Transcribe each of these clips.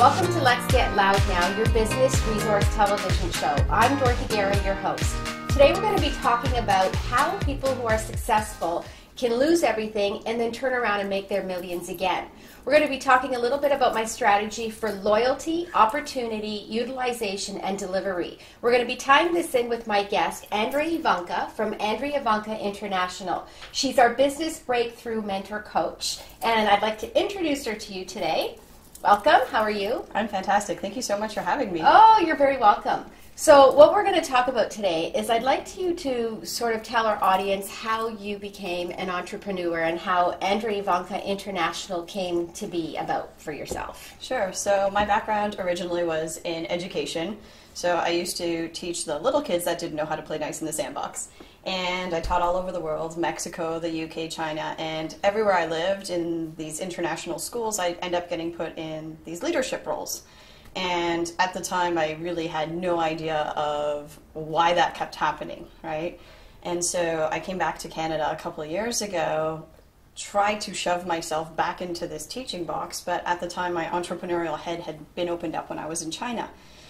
Welcome to Let's Get Loud Now, your business resource television show. I'm Dorothy Gary, your host. Today we're going to be talking about how people who are successful can lose everything and then turn around and make their millions again. We're going to be talking a little bit about my strategy for loyalty, opportunity, utilization, and delivery. We're going to be tying this in with my guest, Andrea Ivanka from Andrea Ivanka International. She's our business breakthrough mentor coach, and I'd like to introduce her to you today. Welcome. How are you? I'm fantastic. Thank you so much for having me. Oh, you're very welcome. So what we're going to talk about today is I'd like you to sort of tell our audience how you became an entrepreneur and how Andrea Ivanka International came to be about for yourself. Sure. So my background originally was in education. So I used to teach the little kids that didn't know how to play nice in the sandbox. And I taught all over the world, Mexico, the UK, China, and everywhere I lived in these international schools, I end up getting put in these leadership roles. And at the time, I really had no idea of why that kept happening, right? And so I came back to Canada a couple of years ago, tried to shove myself back into this teaching box, but at the time, my entrepreneurial head had been opened up when I was in China.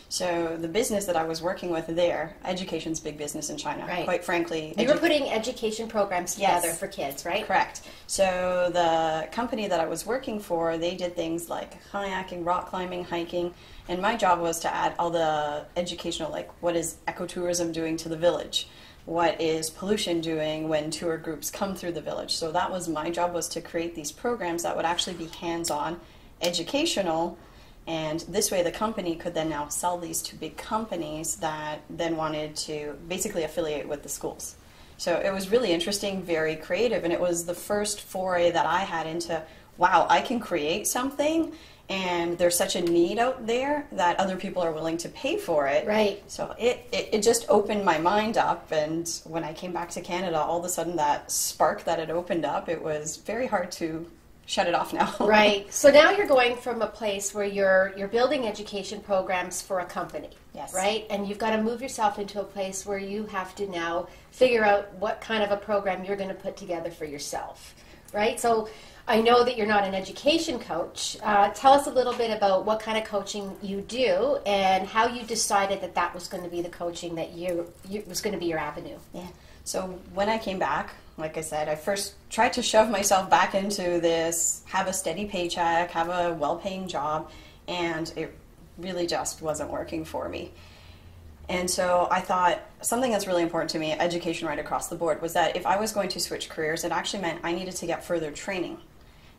So the business that I was working with there, education's big business in China, right. Quite frankly. You were putting education programs together Yes. for kids, right? Correct. So the company that I was working for, they did things like kayaking, rock climbing, hiking, and my job was to add all the educational, like what is ecotourism doing to the village? What is pollution doing when tour groups come through the village? So that was my job, was to create these programs that would actually be hands-on, educational, and this way the company could then now sell these to big companies that then wanted to basically affiliate with the schools. So it was really interesting, very creative, and it was the first foray that I had into, wow, I can create something and there's such a need out there that other people are willing to pay for it. Right. So it just opened my mind up, and when I came back to Canada, all of a sudden that spark that had opened up, it was very hard to shut it off now. Right. So now you're going from a place where you're building education programs for a company. Yes. Right? And you've got to move yourself into a place where you have to now figure out what kind of a program you're going to put together for yourself. Right? So I know that you're not an education coach. Tell us a little bit about what kind of coaching you do and how you decided that that was going to be the coaching that you was going to be your avenue. Yeah. So when I came back, like I said, I first tried to shove myself back into this, have a steady paycheck, have a well-paying job, and it really just wasn't working for me. And so I thought something that's really important to me, education right across the board, was that if I was going to switch careers, it actually meant I needed to get further training.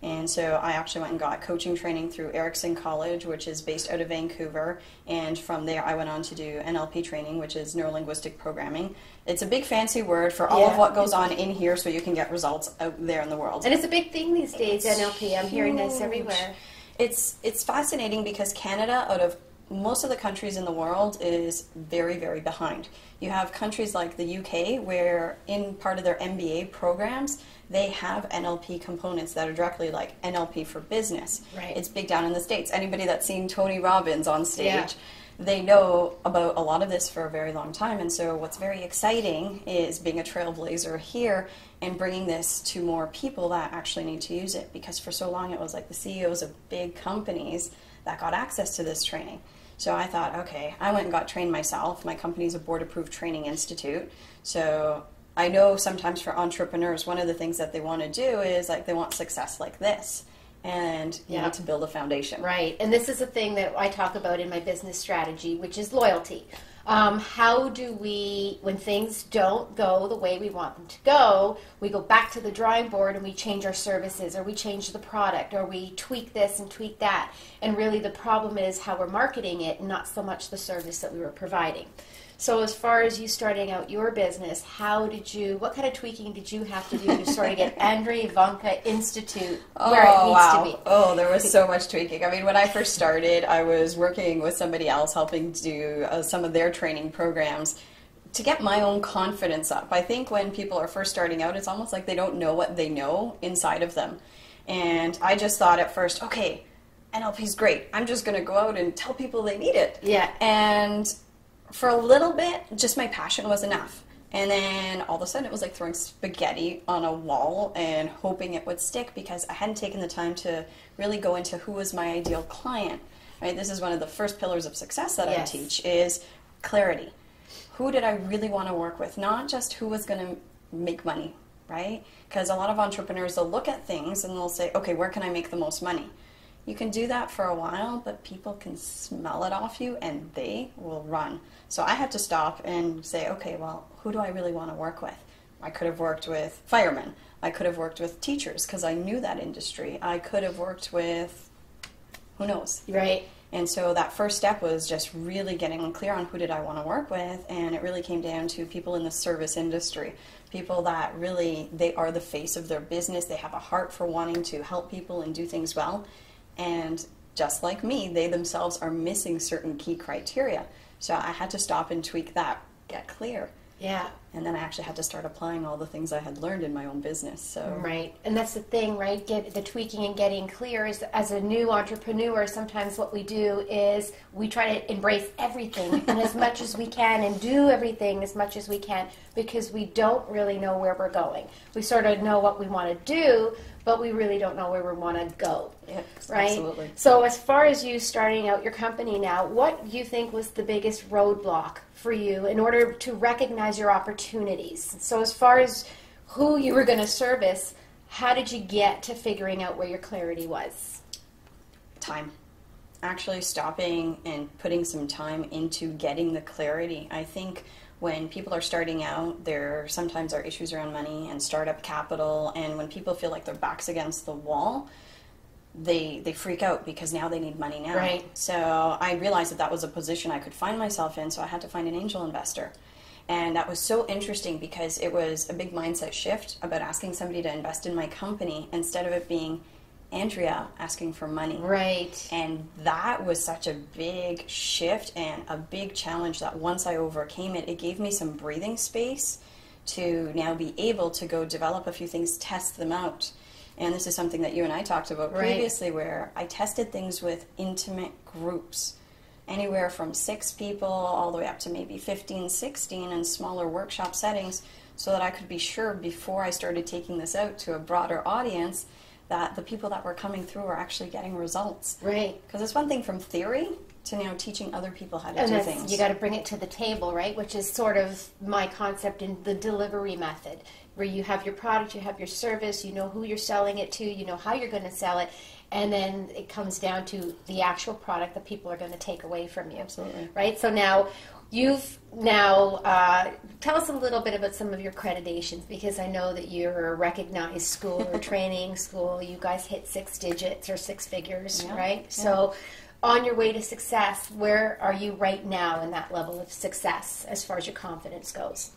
And so I actually went and got coaching training through Erickson College, which is based out of Vancouver. And from there, I went on to do NLP training, which is neuro-linguistic programming. It's a big fancy word for all of what goes on in here so you can get results out there in the world. And it's a big thing these days, It's NLP. I'm hearing this everywhere. It's fascinating because Canada, out of most of the countries in the world, is very, very behind. You have countries like the UK where in part of their MBA programs, they have NLP components that are directly like NLP for business. Right. It's big down in the States. Anybody that's seen Tony Robbins on stage, Yeah. they know about a lot of this for a very long time. And so what's very exciting is being a trailblazer here and bringing this to more people that actually need to use it. Because for so long it was like the CEOs of big companies that got access to this training. So I thought, okay, I went and got trained myself. My company's a board-approved training institute. So I know sometimes for entrepreneurs, one of the things that they want to do is like they want success like this. And you need to build a foundation. Right. And this is a thing that I talk about in my business strategy, which is loyalty. How do we, when things don't go the way we want them to go, we go back to the drawing board and we change our services, or we change the product, or we tweak this and tweak that. And really the problem is how we're marketing it, and not so much the service that we were providing. So as far as you starting out your business, what kind of tweaking did you have to do to sort of get Andrea Ivanka Institute where it needs to be? Oh, there was so much tweaking. I mean, when I first started, I was working with somebody else helping do some of their training programs to get my own confidence up. I think when people are first starting out, it's almost like they don't know what they know inside of them. And I just thought at first, okay, NLP's great. I'm just going to go out and tell people they need it. Yeah. And for a little bit, just my passion was enough. And then all of a sudden it was like throwing spaghetti on a wall and hoping it would stick, because I hadn't taken the time to really go into who was my ideal client. right? This is one of the first pillars of success that Yes. I teach is clarity. Who did I really want to work with? Not just who was going to make money, right? Because a lot of entrepreneurs, they'll look at things and they'll say, okay, where can I make the most money? You can do that for a while, but people can smell it off you and they will run. So I had to stop and say, okay, well, who do I really want to work with? I could have worked with firemen. I could have worked with teachers because I knew that industry. I could have worked with, who knows? Right. And so that first step was just really getting clear on who did I want to work with, and it really came down to people in the service industry, people that really, they are the face of their business. They have a heart for wanting to help people and do things well. And just like me, they themselves are missing certain key criteria. So I had to stop and tweak that, get clear. Yeah. And then I actually had to start applying all the things I had learned in my own business. So Right. And that's the thing, right? Get the tweaking and getting clear is, as a new entrepreneur, sometimes what we do is we try to embrace everything and as much as we can and do everything as much as we can because we don't really know where we're going. We sort of know what we want to do, but we really don't know where we want to go. Yep, right? absolutely. So as far as you starting out your company now, what do you think was the biggest roadblock for you in order to recognize your opportunities? So as far as who you were going to service, how did you get to figuring out where your clarity was? Time. Actually stopping and putting some time into getting the clarity. I think when people are starting out, there sometimes are issues around money and startup capital, and when people feel like their back's against the wall, they freak out because now they need money now. Right. So I realized that that was a position I could find myself in, so I had to find an angel investor. And that was so interesting because it was a big mindset shift about asking somebody to invest in my company instead of it being Andrea asking for money. Right. And that was such a big shift and a big challenge that once I overcame it, it gave me some breathing space to now be able to go develop a few things, test them out. And this is something that you and I talked about previously, where I tested things with intimate groups, anywhere from 6 people all the way up to maybe 15, 16 in smaller workshop settings, so that I could be sure before I started taking this out to a broader audience that the people that were coming through were actually getting results. Right. Because it's one thing from theory to now teaching other people how to do things. You got to bring it to the table, right? Which is sort of my concept in the delivery method, where you have your product, you have your service, you know who you're selling it to, you know how you're going to sell it, and then it comes down to the actual product that people are going to take away from you. Absolutely. Right? So now, tell us a little bit about some of your accreditations, because I know that you're a recognized school or training school. You guys hit 6 digits or 6 figures, Yeah. right? Yeah. So on your way to success, where are you right now in that level of success as far as your confidence goes?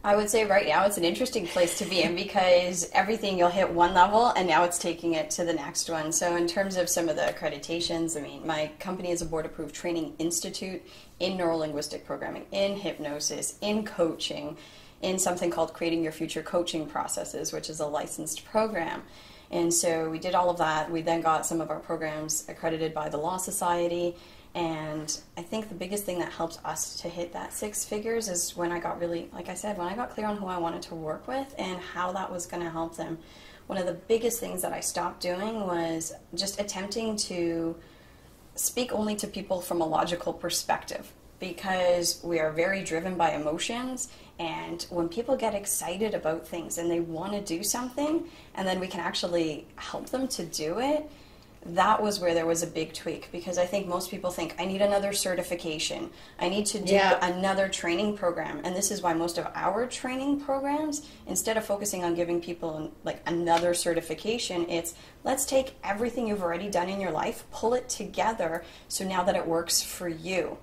I would say right now it's an interesting place to be in because everything you'll hit one level and now it's taking it to the next one. So in terms of some of the accreditations, I mean, my company is a board-approved training institute in neurolinguistic programming, in hypnosis, in coaching, in something called Creating Your Future Coaching Processes, which is a licensed program. And so we did all of that. We then got some of our programs accredited by the Law Society. And I think the biggest thing that helped us to hit that 6 figures is when I got really, like I said, when I got clear on who I wanted to work with and how that was going to help them. One of the biggest things that I stopped doing was just attempting to speak only to people from a logical perspective, because we are very driven by emotions, and when people get excited about things and they want to do something and then we can actually help them to do it, that was where there was a big tweak, because I think most people think, I need another certification, I need to do another training program. And this is why most of our training programs, instead of focusing on giving people like another certification, it's let's take everything you've already done in your life, pull it together so now that it works for you.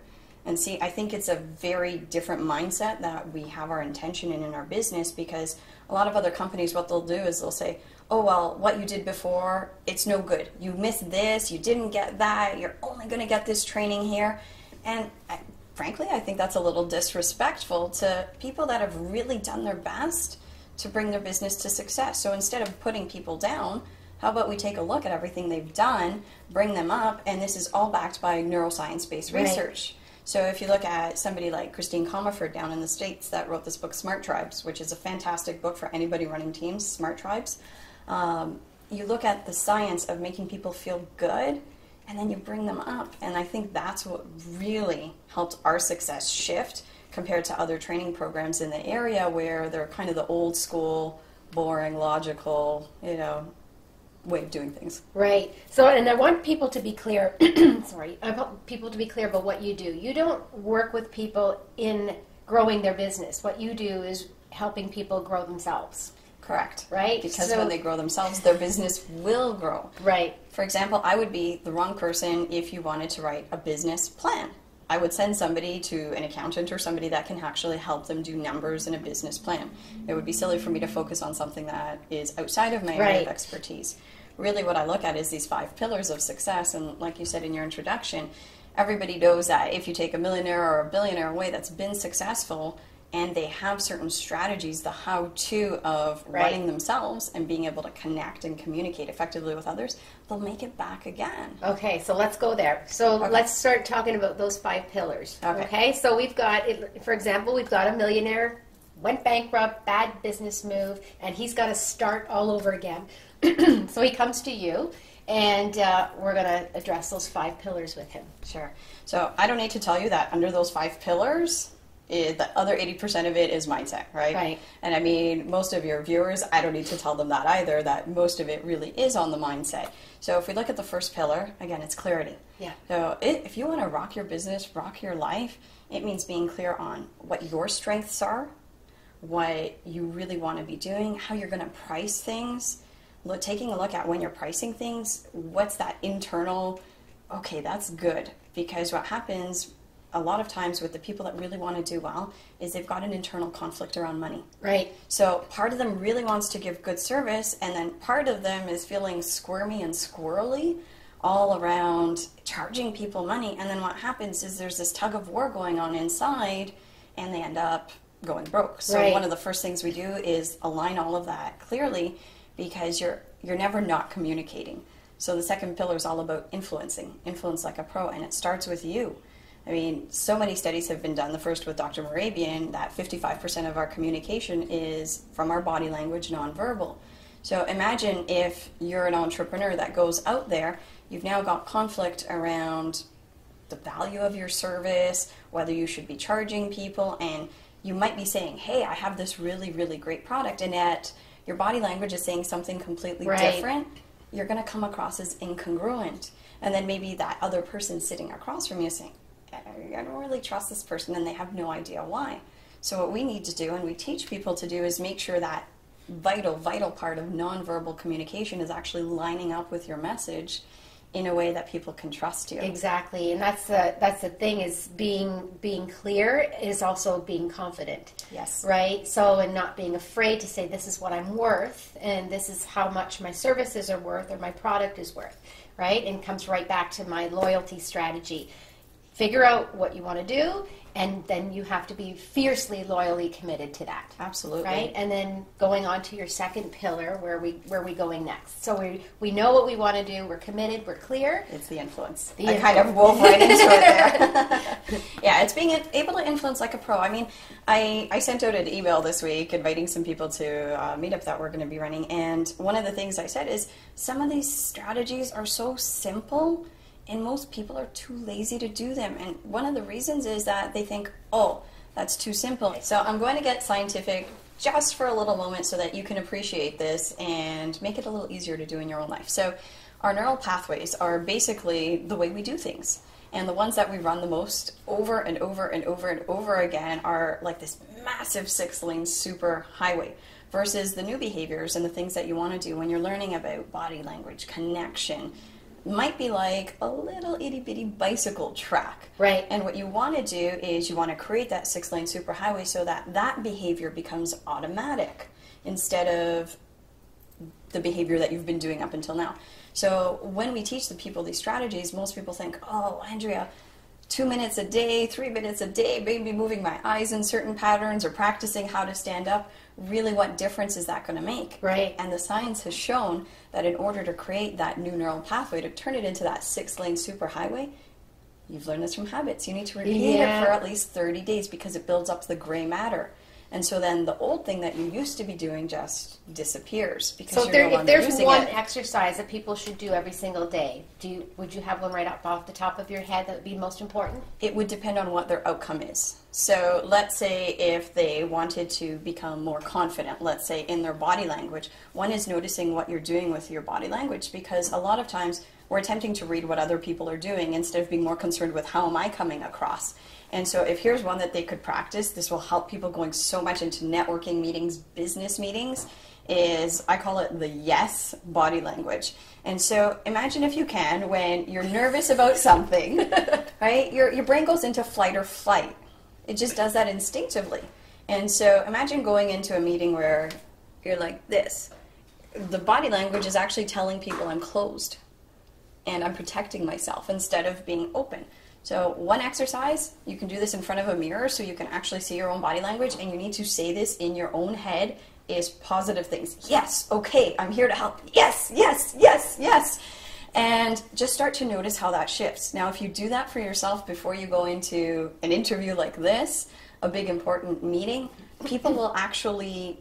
And see, I think it's a very different mindset that we have our intention in our business, because a lot of other companies, what they'll do is they'll say, oh, well, what you did before, it's no good. You missed this, you didn't get that, you're only going to get this training here. And frankly, I think that's a little disrespectful to people that have really done their best to bring their business to success. So instead of putting people down, how about we take a look at everything they've done, bring them up, and this is all backed by neuroscience-based research. So if you look at somebody like Christine Comerford down in the States that wrote this book, Smart Tribes, which is a fantastic book for anybody running teams, Smart Tribes, you look at the science of making people feel good and then you bring them up. And I think that's what really helped our success shift compared to other training programs in the area where they're kind of the old school, boring, logical, way of doing things. Right. So, and I want people to be clear, sorry, I want people to be clear about what you do. You don't work with people in growing their business. What you do is helping people grow themselves. Correct. Right? Because when they grow themselves, their business will grow. Right. For example, I would be the wrong person if you wanted to write a business plan. I would send somebody to an accountant or somebody that can actually help them do numbers in a business plan. It would be silly for me to focus on something that is outside of my area of expertise. Really what I look at is these 5 pillars of success, and like you said in your introduction, everybody knows that if you take a millionaire or a billionaire away that's been successful, and they have certain strategies, the how-to of running themselves and being able to connect and communicate effectively with others, they'll make it back again. Okay, so let's go there. So let's start talking about those 5 pillars. Okay, so we've got, for example, we've got a millionaire, went bankrupt, bad business move, and he's got to start all over again. So he comes to you, and we're going to address those 5 pillars with him. Sure. So I don't need to tell you that under those 5 pillars, the other 80% of it is mindset, right? Right. And I mean, most of your viewers, I don't need to tell them that either, that most of it really is on the mindset. So if we look at the first pillar, again, it's clarity. Yeah. So if you want to rock your business, rock your life, it means being clear on what your strengths are, what you really want to be doing, how you're going to price things, taking a look at when you're pricing things, what's that internal, okay, that's good. Because what happens a lot of times with the people that really want to do well is they've got an internal conflict around money. Right. So part of them really wants to give good service, and then part of them is feeling squirmy and squirrely all around charging people money. And then what happens is there's this tug of war going on inside, and they end up going broke. So one of the first things we do is align all of that clearly, because you're never not communicating. So the second pillar is all about influencing, influence like a pro, and it starts with you. I mean, so many studies have been done, the first with Dr. Morabian, that 55% of our communication is from our body language, nonverbal. So imagine if you're an entrepreneur that goes out there, you've now got conflict around the value of your service, whether you should be charging people, and you might be saying, hey, I have this really, really great product, and yet your body language is saying something completely different. You're going to come across as incongruent. And then maybe that other person sitting across from you is saying, I don't really trust this person, and they have no idea why. So what we need to do, and we teach people to do, is make sure that vital part of nonverbal communication is actually lining up with your message in a way that people can trust you. Exactly, and that's the thing, is being clear is also being confident. Yes. Right? So, and not being afraid to say, this is what I'm worth, and this is how much my services are worth, or my product is worth, right? And comes right back to my loyalty strategy. Figure out what you want to do, and then you have to be fiercely, loyally committed to that. Absolutely. Right? And then going on to your second pillar, where we going next. So we know what we want to do, we're committed, we're clear. It's the influence. I kind of wove right into it there. Yeah, it's being able to influence like a pro. I mean, I sent out an email this week inviting some people to a meetup that we're going to be running, and one of the things I said is some of these strategies are so simple, and most people are too lazy to do them. And one of the reasons is that they think, oh, that's too simple. So I'm going to get scientific just for a little moment so that you can appreciate this and make it a little easier to do in your own life. So our neural pathways are basically the way we do things. And the ones that we run the most over and over and over and over again are like this massive 6-lane super highway, versus the new behaviors and the things that you want to do when you're learning about body language, connection, might be like a little itty-bitty bicycle track. Right. And what you want to do is you want to create that 6-lane superhighway so that that behavior becomes automatic instead of the behavior that you've been doing up until now. So when we teach the people these strategies, most people think, oh, Andrea, 2 minutes a day, 3 minutes a day, maybe moving my eyes in certain patterns or practicing how to stand up. Really, what difference is that going to make? Right. And the science has shown that in order to create that new neural pathway, to turn it into that 6-lane superhighway, you've learned this from habits. You need to repeat it for at least 30 days because it builds up the gray matter. And so then the old thing that you used to be doing just disappears because So you're no if longer there's using one it. exercise that people should do every single day, would you have one right up off the top of your head that would be most important? It would depend on what their outcome is. So let's say if they wanted to become more confident, let's say in their body language, one is noticing what you're doing with your body language, because a lot of times we're attempting to read what other people are doing instead of being more concerned with how am I coming across. And so if here's one that they could practice, this will help people going so much into networking meetings, business meetings, is I call it the yes body language. And so imagine if you can, when you're nervous about something, right, your brain goes into flight or flight. It just does that instinctively. And so imagine going into a meeting where you're like this. The body language is actually telling people I'm closed and I'm protecting myself instead of being open. So one exercise, you can do this in front of a mirror so you can actually see your own body language, and you need to say this in your own head, is positive things. Yes, okay, I'm here to help. Yes, yes, yes, yes. And just start to notice how that shifts. Now, if you do that for yourself before you go into an interview like this, a big important meeting, people will actually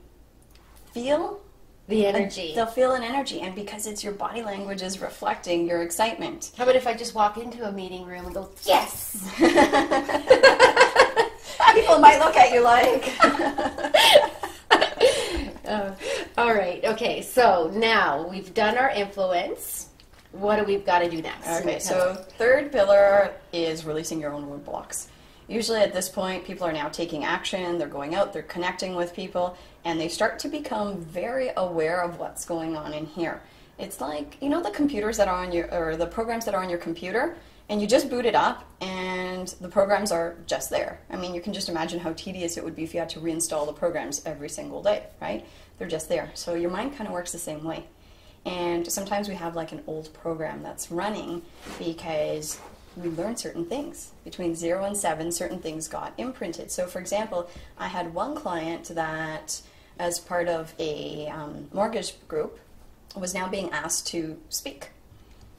feel The energy. They'll feel an energy, and because it's your body language is reflecting your excitement. How about if I just walk into a meeting room and go, yes? People might look at you like... All right, okay, so now we've done our influence. What do we got to do next? Okay, so third pillar is releasing your own roadblocks. Usually at this point, people are now taking action, they're going out, they're connecting with people, and they start to become very aware of what's going on in here. It's like, you know, the computers that are on your, or the programs that are on your computer, and you just boot it up and the programs are just there. I mean, you can just imagine how tedious it would be if you had to reinstall the programs every single day, right? They're just there. So your mind kind of works the same way. And sometimes we have like an old program that's running because we learned certain things. Between 0 and 7, certain things got imprinted. So for example, I had one client that, as part of a mortgage group, was now being asked to speak.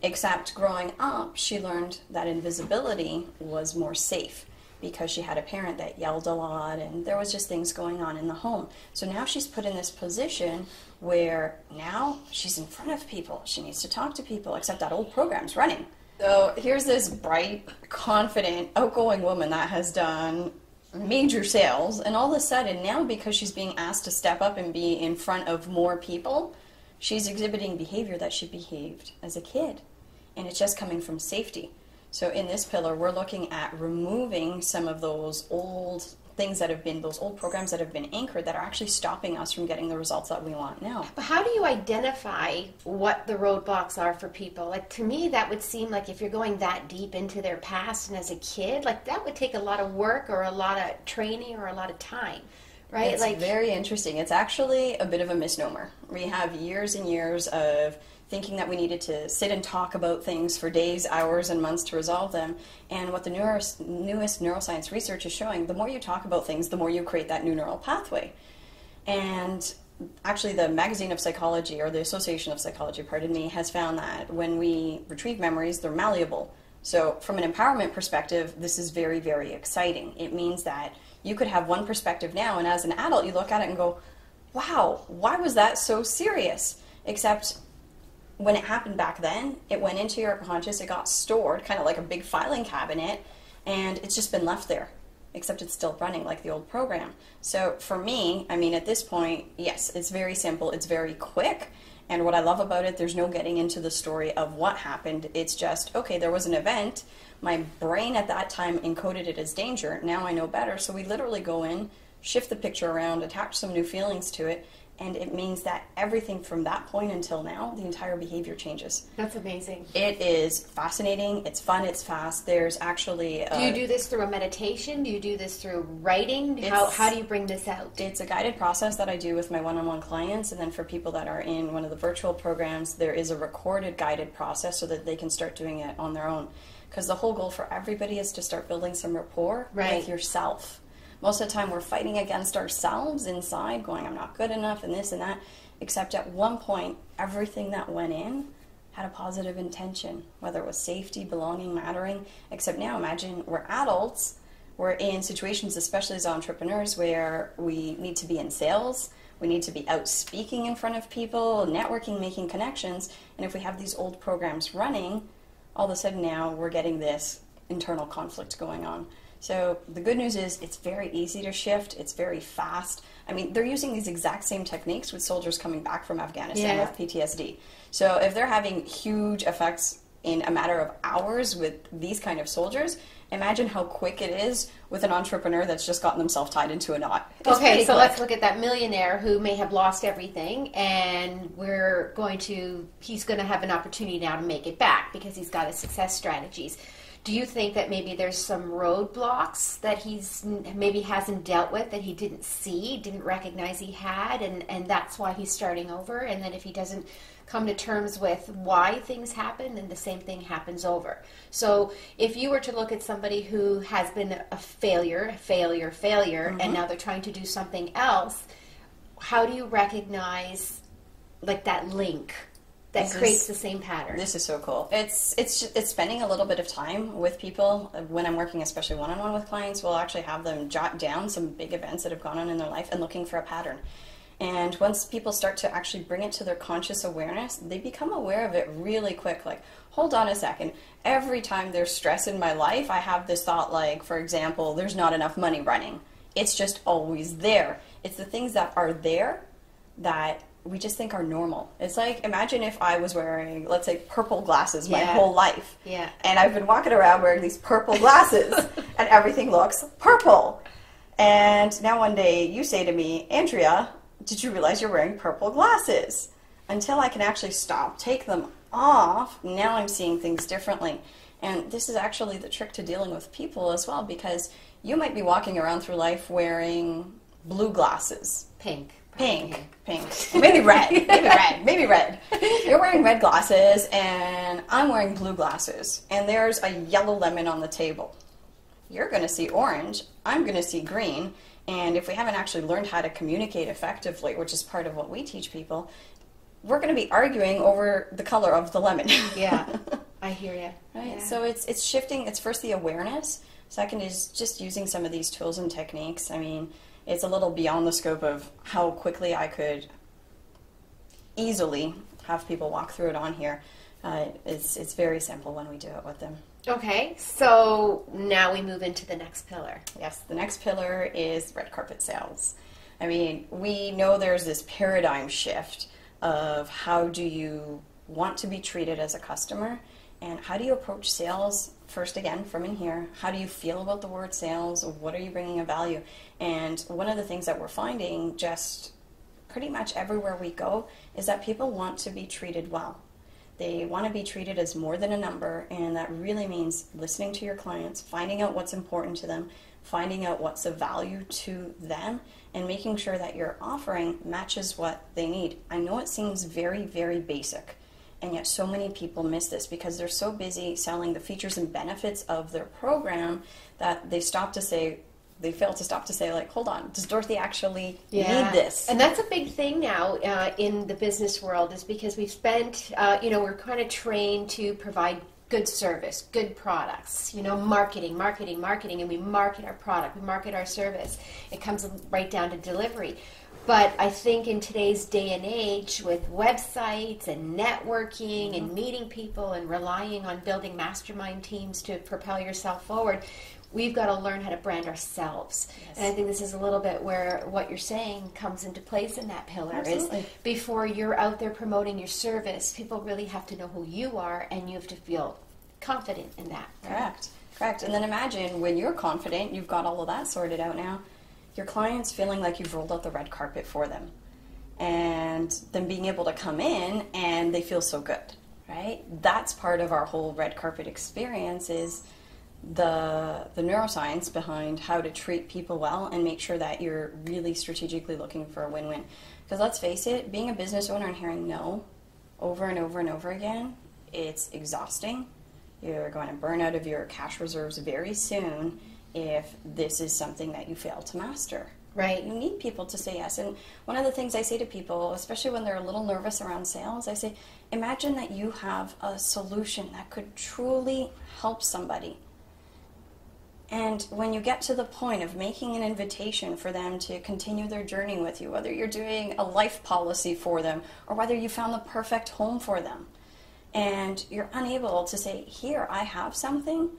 Except growing up, she learned that invisibility was more safe because she had a parent that yelled a lot and there was just things going on in the home. So now she's put in this position where now she's in front of people. She needs to talk to people, except that old program's running. So here's this bright, confident, outgoing woman that has done major sales, and all of a sudden now, because she's being asked to step up and be in front of more people, she's exhibiting behavior that she behaved as a kid, and it's just coming from safety. So in this pillar, we're looking at removing some of those old things that have been, those old programs that have been anchored that are actually stopping us from getting the results that we want now. But how do you identify what the roadblocks are for people? Like, to me, that would seem like if you're going that deep into their past and as a kid, like that would take a lot of work or a lot of training or a lot of time, right? It's like very interesting. It's actually a bit of a misnomer. We have years and years of thinking that we needed to sit and talk about things for days, hours, and months to resolve them. And what the newest neuroscience research is showing, the more you talk about things, the more you create that new neural pathway. And actually the Magazine of Psychology, or the Association of Psychology, pardon me, has found that when we retrieve memories, they're malleable. So from an empowerment perspective, this is very, very exciting. It means that you could have one perspective now, and as an adult, you look at it and go, wow, why was that so serious? Except when it happened back then, it went into your conscious, it got stored, kind of like a big filing cabinet, and it's just been left there, except it's still running like the old program. So for me, I mean, at this point, yes, it's very simple, it's very quick, and what I love about it, there's no getting into the story of what happened. It's just, okay, there was an event, my brain at that time encoded it as danger, now I know better, so we literally go in, shift the picture around, attach some new feelings to it, and it means that everything from that point until now, the entire behavior changes. That's amazing. It is fascinating, it's fun, it's fast. There's actually... do you do this through a meditation? Do you do this through writing? How do you bring this out? It's a guided process that I do with my one-on-one clients, and then for people that are in one of the virtual programs, there is a recorded guided process so that they can start doing it on their own. Because the whole goal for everybody is to start building some rapport with yourself. Most of the time we're fighting against ourselves inside, going, I'm not good enough, and this and that. Except at one point, everything that went in had a positive intention, whether it was safety, belonging, mattering. Except now, imagine we're adults, we're in situations, especially as entrepreneurs, where we need to be in sales, we need to be out speaking in front of people, networking, making connections, and if we have these old programs running, all of a sudden now we're getting this internal conflict going on. So the good news is it's very easy to shift, it's very fast. I mean, they're using these exact same techniques with soldiers coming back from Afghanistan with PTSD. So if they're having huge effects in a matter of hours with these kind of soldiers, imagine how quick it is with an entrepreneur that's just gotten themselves tied into a knot. Okay, so let's look at that millionaire who may have lost everything, and he's going to have an opportunity now to make it back because he's got his success strategies. Do you think that maybe there's some roadblocks that he's maybe hasn't dealt with, that he didn't see, didn't recognize he had, and that's why he's starting over? And then if he doesn't come to terms with why things happen, then the same thing happens over. So if you were to look at somebody who has been a failure, and now they're trying to do something else, how do you recognize like that link that creates the same pattern? This is so cool. It's spending a little bit of time with people. When I'm working, especially one-on-one with clients, we'll actually have them jot down some big events that have gone on in their life and looking for a pattern. And once people start to actually bring it to their conscious awareness, they become aware of it really quick. Like, hold on a second. Every time there's stress in my life, I have this thought like, for example, there's not enough money running. It's just always there. It's the things that are there that we just think are normal. It's like, imagine if I was wearing, let's say, purple glasses my whole life. Yeah. And I've been walking around wearing these purple glasses and everything looks purple. And now one day you say to me, Andrea, did you realize you're wearing purple glasses? Until I can actually stop, take them off, now I'm seeing things differently. And this is actually the trick to dealing with people as well, because you might be walking around through life wearing blue glasses. Pink. Maybe red. You're wearing red glasses and I'm wearing blue glasses, and there's a yellow lemon on the table. You're going to see orange, I'm going to see green, and if we haven't actually learned how to communicate effectively, which is part of what we teach people, we're going to be arguing over the color of the lemon. Yeah, I hear you. Right? Yeah. So it's shifting. It's first the awareness. Second is just using some of these tools and techniques. I mean, it's a little beyond the scope of how quickly I could easily have people walk through it on here. It's very simple when we do it with them. Okay, so now we move into the next pillar. Yes, the next pillar is red carpet sales. I mean, we know there's this paradigm shift of how do you want to be treated as a customer, and how do you approach sales, first again, from in here. How do you feel about the word sales? What are you bringing of value? And one of the things that we're finding just pretty much everywhere we go is that people want to be treated well. They want to be treated as more than a number, and that really means listening to your clients, finding out what's important to them, finding out what's of value to them, and making sure that your offering matches what they need. I know it seems very, very basic, and yet so many people miss this because they're so busy selling the features and benefits of their program that they fail to stop to say, like, hold on, does Dorothy actually need this? And that's a big thing now in the business world, is because we've spent, we're kind of trained to provide good service, good products, marketing, and we market our product, we market our service. It comes right down to delivery. But I think in today's day and age, with websites and networking and meeting people and relying on building mastermind teams to propel yourself forward, we've got to learn how to brand ourselves. Yes. And I think this is a little bit where what you're saying comes into place in that pillar. Absolutely. Is before you're out there promoting your service, people really have to know who you are, and you have to feel confident in that. Right? Correct. And then imagine when you're confident, you've got all of that sorted out now, your clients feeling like you've rolled out the red carpet for them, and them being able to come in and they feel so good, right? That's part of our whole red carpet experience, is the neuroscience behind how to treat people well and make sure that you're really strategically looking for a win-win. Because let's face it, being a business owner and hearing no over and over and over again, it's exhausting. You're going to burn out of your cash reserves very soon if this is something that you fail to master. Right. You need people to say yes. And one of the things I say to people, especially when they're a little nervous around sales, I say, imagine that you have a solution that could truly help somebody. And when you get to the point of making an invitation for them to continue their journey with you, whether you're doing a life policy for them or whether you found the perfect home for them, and you're unable to say, here, I have something,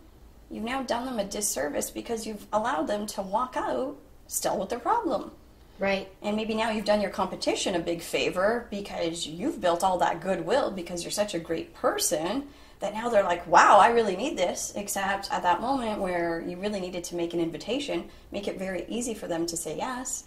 you've now done them a disservice because you've allowed them to walk out still with their problem. Right. And maybe now you've done your competition a big favor because you've built all that goodwill because you're such a great person that now they're like, wow, I really need this. Except at that moment where you really needed to make an invitation, make it very easy for them to say yes.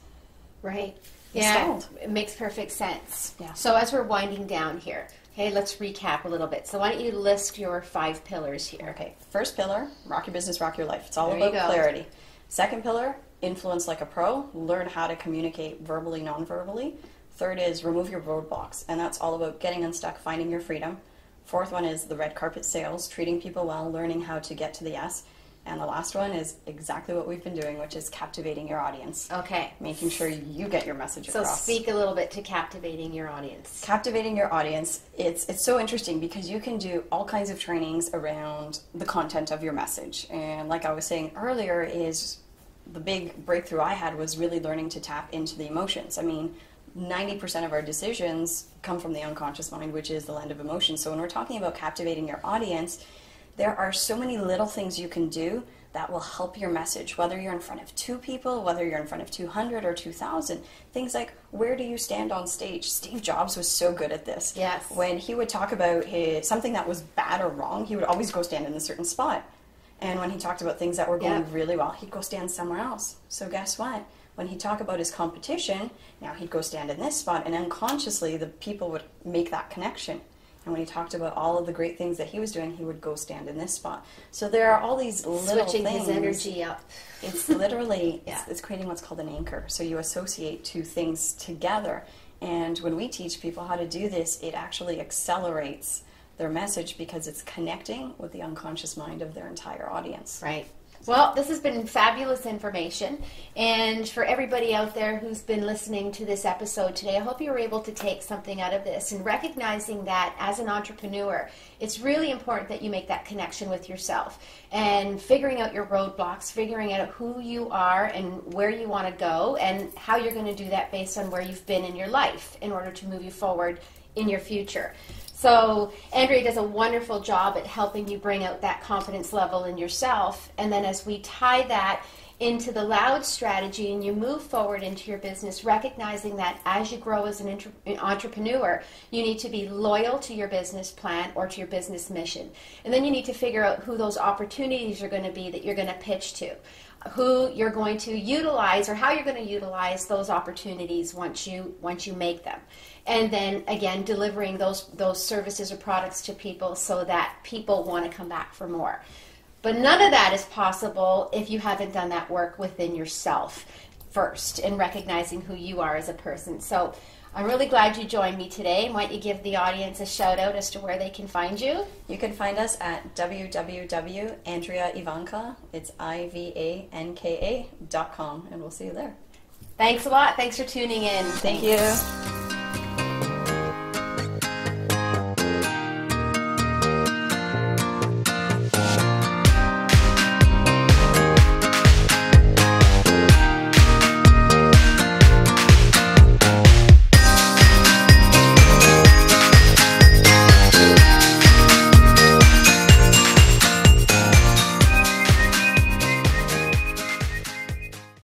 Right. You Yeah, stalled. it makes perfect sense. Yeah. So as we're winding down here, okay, let's recap a little bit. So why don't you list your 5 pillars here? Okay, first pillar, rock your business, rock your life. It's all There you about go. clarity. Second pillar, influence like a pro. Learn how to communicate verbally, non-verbally. Third is remove your roadblocks, and that's all about getting unstuck, finding your freedom. Fourth one is the red carpet sales, treating people well, learning how to get to the yes. And the last one is exactly what we've been doing, which is captivating your audience. Okay. Making sure you get your message So across. speak a little bit to captivating your audience. Captivating your audience, it's so interesting because you can do all kinds of trainings around the content of your message. And like I was saying earlier, is the big breakthrough I had was really learning to tap into the emotions. I mean, 90% of our decisions come from the unconscious mind, which is the land of emotion. So when we're talking about captivating your audience, there are so many little things you can do that will help your message, whether you're in front of 2 people, whether you're in front of 200 or 2,000. Things like, where do you stand on stage? Steve Jobs was so good at this. Yes. When he would talk about something that was bad or wrong, he would always go stand in a certain spot. And when he talked about things that were going really well, he'd go stand somewhere else. So guess what? When he'd talk about his competition, now he'd go stand in this spot, and unconsciously the people would make that connection. And when he talked about all of the great things that he was doing, he would go stand in this spot. So there are all these little Switching things. his energy up. It's literally, Yeah. it's creating what's called an anchor. So you associate 2 things together. And when we teach people how to do this, it actually accelerates their message because it's connecting with the unconscious mind of their entire audience. Right. Well, this has been fabulous information. And for everybody out there who's been listening to this episode today, I hope you were able to take something out of this and recognizing that as an entrepreneur, it's really important that you make that connection with yourself and figuring out your roadblocks, figuring out who you are and where you want to go and how you're going to do that based on where you've been in your life in order to move you forward in your future. So Andrea does a wonderful job at helping you bring out that confidence level in yourself. And then as we tie that into the loud strategy and you move forward into your business, recognizing that as you grow as an entrepreneur, you need to be loyal to your business plan or to your business mission. And then you need to figure out who those opportunities are going to be that you're going to pitch to, who you're going to utilize or how you're going to utilize those opportunities once you make them. And then again, delivering those services or products to people so that people want to come back for more. But none of that is possible if you haven't done that work within yourself first and recognizing who you are as a person. So I'm really glad you joined me today. Why don't you give the audience a shout out as to where they can find you? You can find us at www.andreaivanka, it's IVANKA.com, and we'll see you there. Thanks a lot. Thanks for tuning in. Thank you.